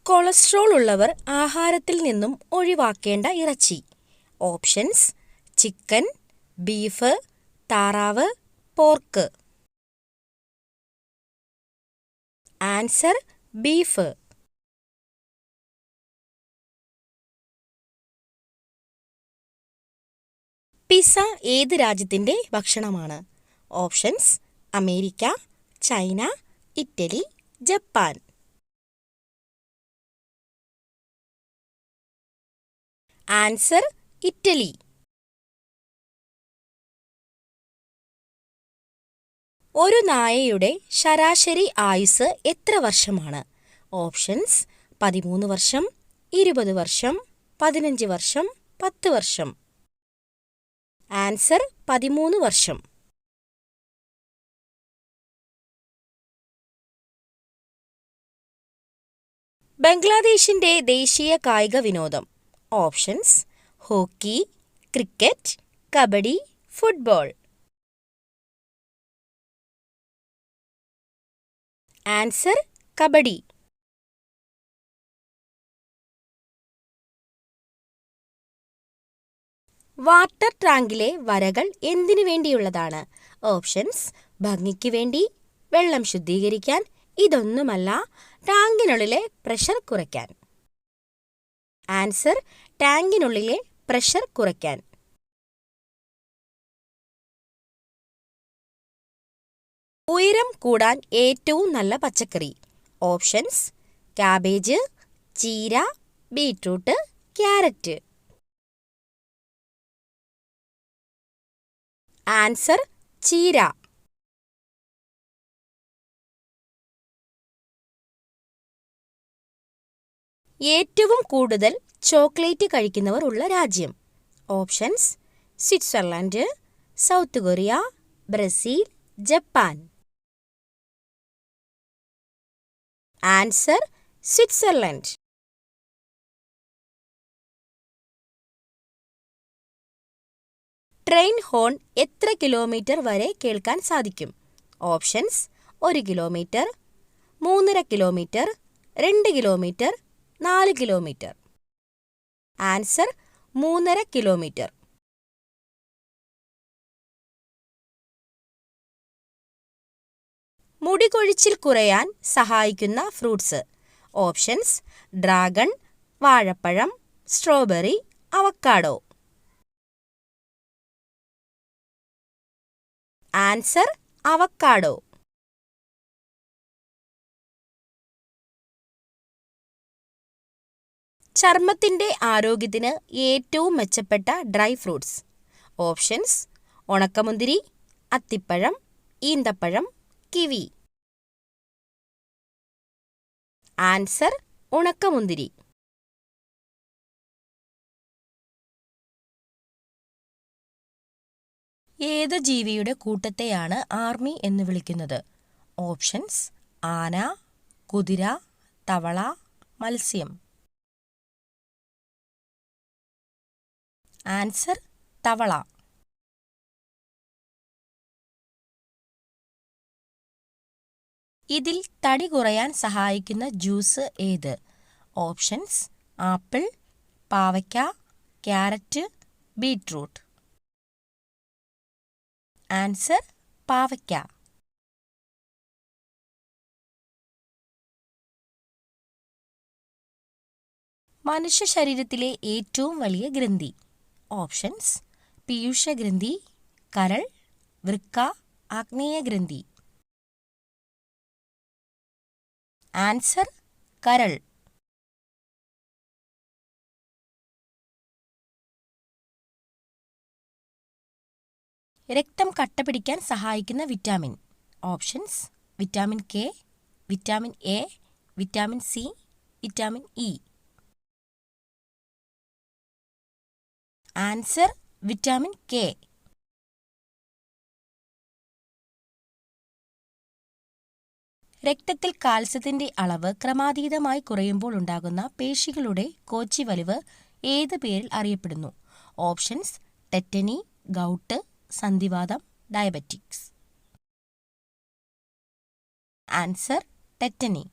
Cholesterol ഉള്ളവർ ആഹാരത്തിൽ നിന്നും ഒഴിവാക്കേണ്ട ഇറച്ചി. ഓപ്ഷൻസ്: ചിക്കൻ, ബീഫ്, താറാവ്, പോർക്ക്. Answer: beef. പിസ്സ ഏത് രാജ്യത്തിന്റെ ഭക്ഷണമാണ്? Options: America, China, Italy, Japan. Answer: Italy. ഒരു നായയുടെ ശരാശരി ആയുസ് എത്ര വർഷമാണ്? ഓപ്ഷൻസ്: 13 വർഷം, 20 വർഷം, 15 വർഷം, 10 വർഷം. ആൻസർ: 13 വർഷം. ബംഗ്ലാദേശിന്റെ ദേശീയ കായിക വിനോദം. Options: hockey, cricket, kabaddi, football. Answer: kabaddi. Water ടാങ്കിലെ വരകൾ എന്തിനു വേണ്ടിയുള്ളതാണ്? ഓപ്ഷൻസ്: ഭംഗിക്ക് വേണ്ടി, വെള്ളം ശുദ്ധീകരിക്കാൻ, ഇതൊന്നുമല്ല, ടാങ്കിനുള്ളിലെ പ്രഷർ കുറയ്ക്കാൻ. ആൻസർ: ടാങ്കിനുള്ളിലെ പ്രഷർ കുറയ്ക്കാൻ. ഉയരം കൂടാൻ ഏറ്റവും നല്ല പച്ചക്കറി. ഓപ്ഷൻസ്: കാബേജ്, ചീര, ബീറ്റ്റൂട്ട്, ക്യാരറ്റ്. ആൻസർ: ചീര. ഏറ്റവും കൂടുതൽ ചോക്ലേറ്റ് കഴിക്കുന്നവർ ഉള്ള രാജ്യം. Options: Switzerland, South Korea, Brazil, Japan. Answer: Switzerland. Train horn എത്ര കിലോമീറ്റർ വരെ കേൾക്കാൻ സാധിക്കും? Options: 1 kilometre, 3.5 kilometre, 2 kilometre, 4 kilometre. Answer: 3.5 kilometre. മുടി കൊഴിച്ചിൽ കുറയാൻ സഹായിക്കുന്ന ഫ്രൂട്ട്സ്. ഓപ്ഷൻസ്: ഡ്രാഗൺ, വാഴപ്പഴം, സ്ട്രോബെറി, അവക്കാഡോ. Answer: avocado. ചർമ്മത്തിന്റെ ആരോഗ്യത്തിന് ഏറ്റവും മെച്ചപ്പെട്ട ഡ്രൈ ഫ്രൂട്ട്സ്. ഓപ്ഷൻസ്: ഉണക്കമുന്തിരി, അത്തിപ്പഴം, ഈന്തപ്പഴം, കിവി. ആൻസർ: ഉണക്കമുന്തിരി. ഏത് ജീവിയുടെ കൂട്ടത്തെയാണ് ആർമി എന്ന് വിളിക്കുന്നത്? ഓപ്ഷൻസ്: ആന, കുതിര, തവള, മത്സ്യം. ആൻസർ: തവള. ഇതിൽ തടി കുറയാൻ സഹായിക്കുന്ന ജ്യൂസ് ഏത്? ഓപ്ഷൻസ്: ആപ്പിൾ, പാവയ്ക്ക, ക്യാരറ്റ്, ബീറ്റ്റൂട്ട്. ആൻസർ: പാവയ്ക്ക. മനുഷ്യ ശരീരത്തിലെ ഏറ്റവും വലിയ ഗ്രന്ഥി. ഓപ്ഷൻസ്: പീയൂഷഗ്രന്ഥി, കരൾ, വൃക്ക, ആഗ്നേയഗ്രന്ഥി. ആൻസർ: കരൾ. രക്തം കട്ടപിടിക്കാൻ സഹായിക്കുന്ന vitamin. Options: vitamin K, vitamin A, vitamin C, vitamin E. Answer: vitamin K. രക്തത്തിൽ കാൽസ്യത്തിന്റെ അളവ് ക്രമാതീതമായി കുറയുമ്പോൾ ഉണ്ടാകുന്ന പേശികളുടെ കോച്ചിവലിവ് ഏത് പേരിൽ അറിയപ്പെടുന്നു? ഓപ്ഷൻസ്: ടെറ്റനി, ഗൗട്ട്, സന്ധിവാതം, ഡയബറ്റിക്സ്. Answer: tetany.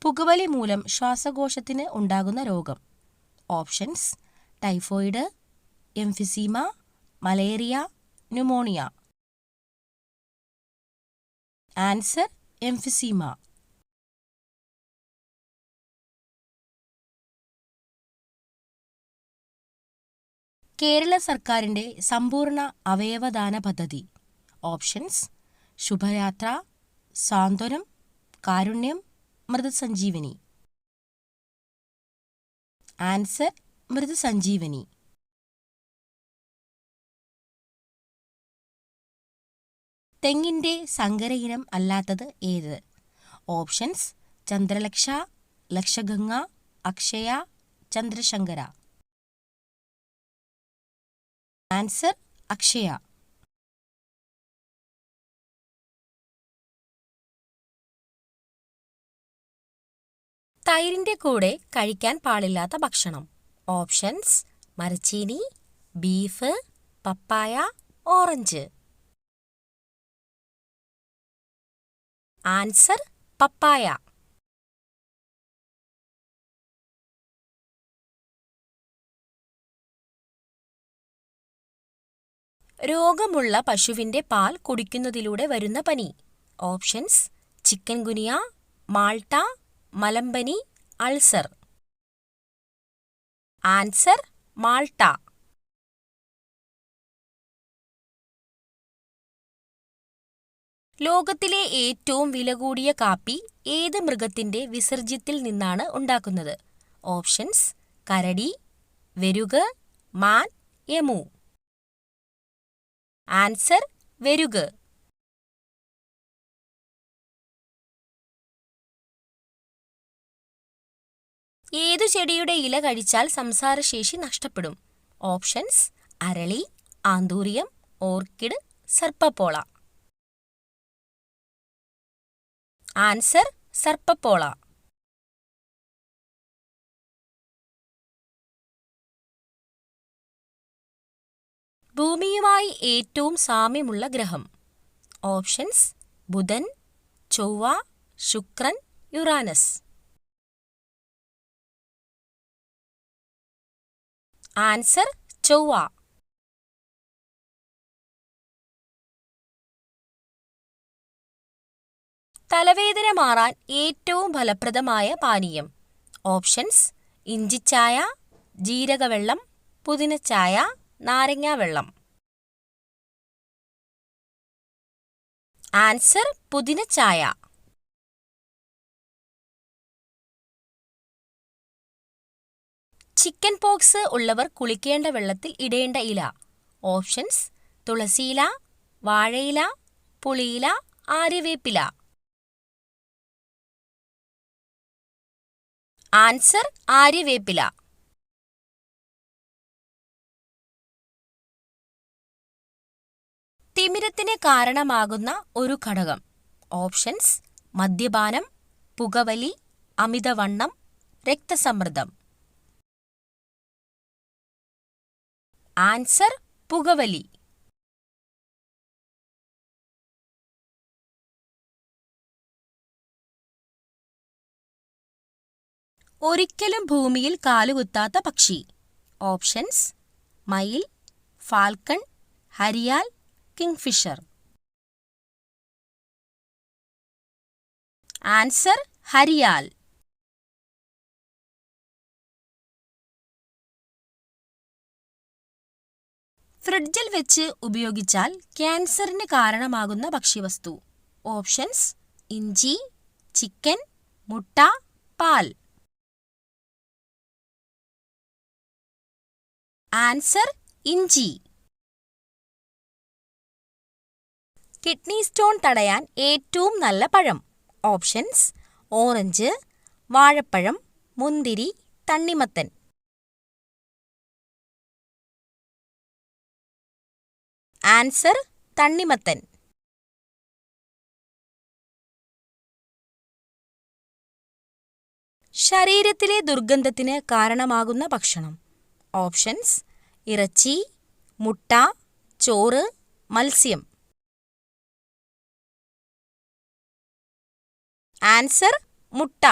പുകവലി മൂലം ശ്വാസകോശത്തിന് ഉണ്ടാകുന്ന രോഗം. Options: typhoid, emphysema, malaria, pneumonia. Answer: emphysema. Kerala സർക്കാരിൻ്റെ സമ്പൂർണ്ണ അവയവദാന പദ്ധതി. ഓപ്ഷൻസ്: ശുഭയാത്ര, സാന്ത്വനം, കാരുണ്യം, മൃതസഞ്ജീവനി. ആൻസർ: മൃതസഞ്ജീവനി. തെങ്ങിൻ്റെ സങ്കര ഇനം അല്ലാത്തത് ഏത്? ഓപ്ഷൻസ്: ചന്ദ്രലക്ഷ, ലക്ഷഗംഗ, അക്ഷയ, ചന്ദ്രശങ്കര. ആൻസർ: അക്ഷയ. തൈരിൻ്റെ കൂടെ കഴിക്കാൻ പാടില്ലാത്ത ഭക്ഷണം. ഓപ്ഷൻസ്: മരച്ചീനി, beef, papaya, orange. Answer: papaya. രോഗമുള്ള പശുവിൻ്റെ പാൽ കുടിക്കുന്നതിലൂടെ വരുന്ന പനി. ഓപ്ഷൻസ്: ചിക്കൻ ഗുനിയ, മാൾട്ട, മലമ്പനി, അൾസർ. Answer: Malta. ലോകത്തിലെ ഏറ്റവും വില കൂടിയ കാപ്പി ഏത് മൃഗത്തിൻ്റെ വിസർജ്യത്തിൽ നിന്നാണ് ഉണ്ടാക്കുന്നത്? ഓപ്ഷൻസ്: കരടി, വെരുക്, മാൻ, എമു. ആൻസർ: വെരുക്. ഏതു ചെടിയുടെ ഇല കഴിച്ചാൽ സംസാരശേഷി നഷ്ടപ്പെടും? ഓപ്ഷൻസ്: അരളി, ആന്തൂറിയം, ഓർക്കിഡ്, സർപ്പപ്പോള. ആൻസർ: സർപ്പപ്പോള. ഭൂമിയുമായി ഏറ്റവും സാമ്യമുള്ള ഗ്രഹം. ഓപ്ഷൻസ്: ബുധൻ, ചൊവ്വ, ശുക്രൻ, യുറാനസ്. ആൻസർ: ചൊവ്വ. തലവേദന മാറാൻ ഏറ്റവും ഫലപ്രദമായ പാനീയം. ഓപ്ഷൻസ്: ഇഞ്ചിച്ചായ, ജീരകവെള്ളം, പുതിനച്ചായ, നാരങ്ങാവെള്ളം. ആൻസർ: പുതിനച്ചായ. ചിക്കൻ പോക്സ് ഉള്ളവർ കുളിക്കേണ്ട വെള്ളത്തിൽ ഇടേണ്ട ഇല. ഓപ്ഷൻസ്: തുളസിയില, വാഴയില, പുളിയില, ആര്യവേപ്പില. ആൻസർ: ആര്യവേപ്പില. തിമിരത്തിന് കാരണമാകുന്ന ഒരു ഘടകം. ഓപ്ഷൻസ്: മദ്യപാനം, പുകവലി, അമിതവണ്ണം, രക്തസമ്മർദ്ദം. ആൻസർ: പുകവലി. ഒരിക്കലും ഭൂമിയിൽ കാലുകുത്താത്ത പക്ഷി. ഓപ്ഷൻസ്: മയിൽ, ഫാൽക്കൺ, ഹരിയാൽ, കിങ്ഫിഷർ. ആൻസർ: ഹരിയാൽ. ഫ്രിഡ്ജിൽ വെച്ച് ഉപയോഗിച്ചാൽ ക്യാൻസറിന് കാരണമാകുന്ന ഭക്ഷ്യവസ്തു. ഓപ്ഷൻസ്: ഇഞ്ചി, ചിക്കൻ, മുട്ട, പാൽ. ആൻസർ: ഇഞ്ചി. കിഡ്നി സ്റ്റോൺ തടയാൻ ഏറ്റവും നല്ല പഴം. ഓപ്ഷൻസ്: ഓറഞ്ച്, വാഴപ്പഴം, മുന്തിരി, തണ്ണിമത്തൻ. ആൻസർ: തണ്ണിമത്തൻ. ശരീരത്തിലെ ദുർഗന്ധത്തിന് കാരണമാകുന്ന ഭക്ഷണം. ഓപ്ഷൻസ്: ഇറച്ചി, മുട്ട, ചോറ്, മത്സ്യം. ആൻസർ: മുട്ട.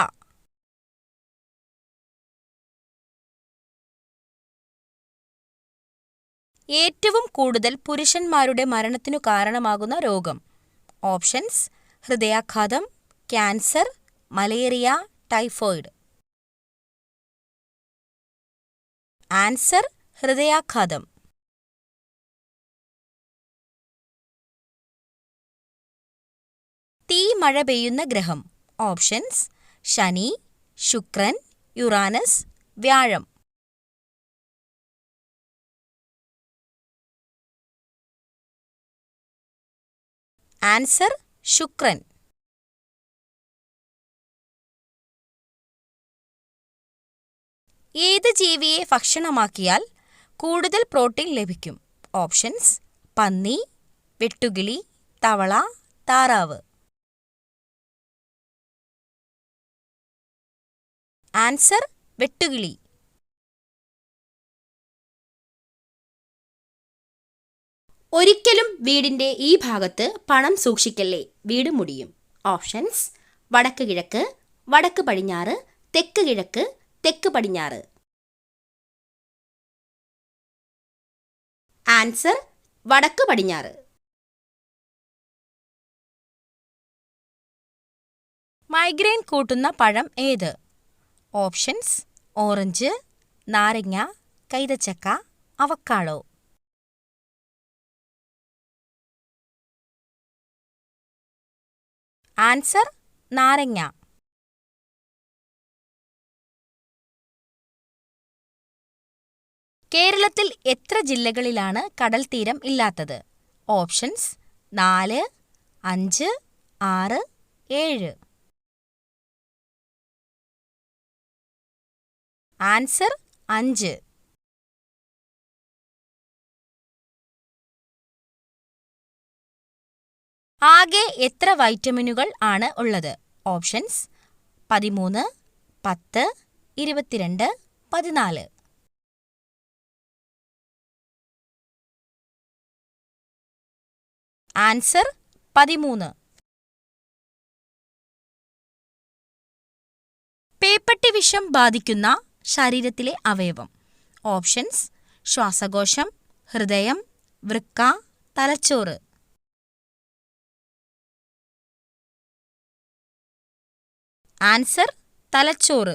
ഏറ്റവും കൂടുതൽ പുരുഷന്മാരുടെ മരണത്തിനു കാരണമാകുന്ന രോഗം. ഓപ്ഷൻസ്: ഹൃദയാഘാതം, ക്യാൻസർ, മലേറിയ, ടൈഫോയിഡ്. ആൻസർ: ഹൃദയാഘാതം. തീ മഴ പെയ്യുന്ന ഗ്രഹം. ഓപ്ഷൻസ്: ശനി, ശുക്രൻ, യുറാനസ്, വ്യാഴം. ആൻസർ: ശുക്രൻ. ഏത് ജീവിയെ ഭക്ഷണമാക്കിയാൽ കൂടുതൽ പ്രോട്ടീൻ ലഭിക്കും? ഓപ്ഷൻസ്: പന്നി, വെട്ടുകിളി, തവള, താറാവ്. ആൻസർ: വെട്ടുകിളി. ഒരിക്കലും വീടിന്റെ ഈ ഭാഗത്ത് പണം സൂക്ഷിക്കല്ലേ, വീട് മുടിയും. ഓപ്ഷൻസ്: വടക്ക് കിഴക്ക്, വടക്ക് പടിഞ്ഞാറ്, തെക്ക് കിഴക്ക്, തെക്ക് പടിഞ്ഞാറ്. ആൻസർ: വടക്ക് പടിഞ്ഞാറ്. മൈഗ്രെയിൻ കൂട്ടുന്ന പഴം ഏത്? ഓപ്ഷൻസ്: ഓറഞ്ച്, നാരങ്ങ, കൈതച്ചക്ക, അവക്കാഡോ. ആൻസർ: നാരങ്ങ. കേരളത്തിൽ എത്ര ജില്ലകളിലാണ് കടൽത്തീരം ഇല്ലാത്തത്? ഓപ്ഷൻസ്: 4, 5, 6, 7. ആൻസർ: 5. ആകെ എത്ര വൈറ്റമിനുകൾ ആണ് ഉള്ളത്? ഓപ്ഷൻസ്: 13, 10, 22, 14. ആൻസർ: 13. പേപ്പട്ടി വിഷം ബാധിക്കുന്ന ശരീരത്തിലെ അവയവം. ഓപ്ഷൻസ്: ശ്വാസകോശം, ഹൃദയം, വൃക്ക, തലച്ചോറ്. ആൻസർ: തലച്ചോറ്.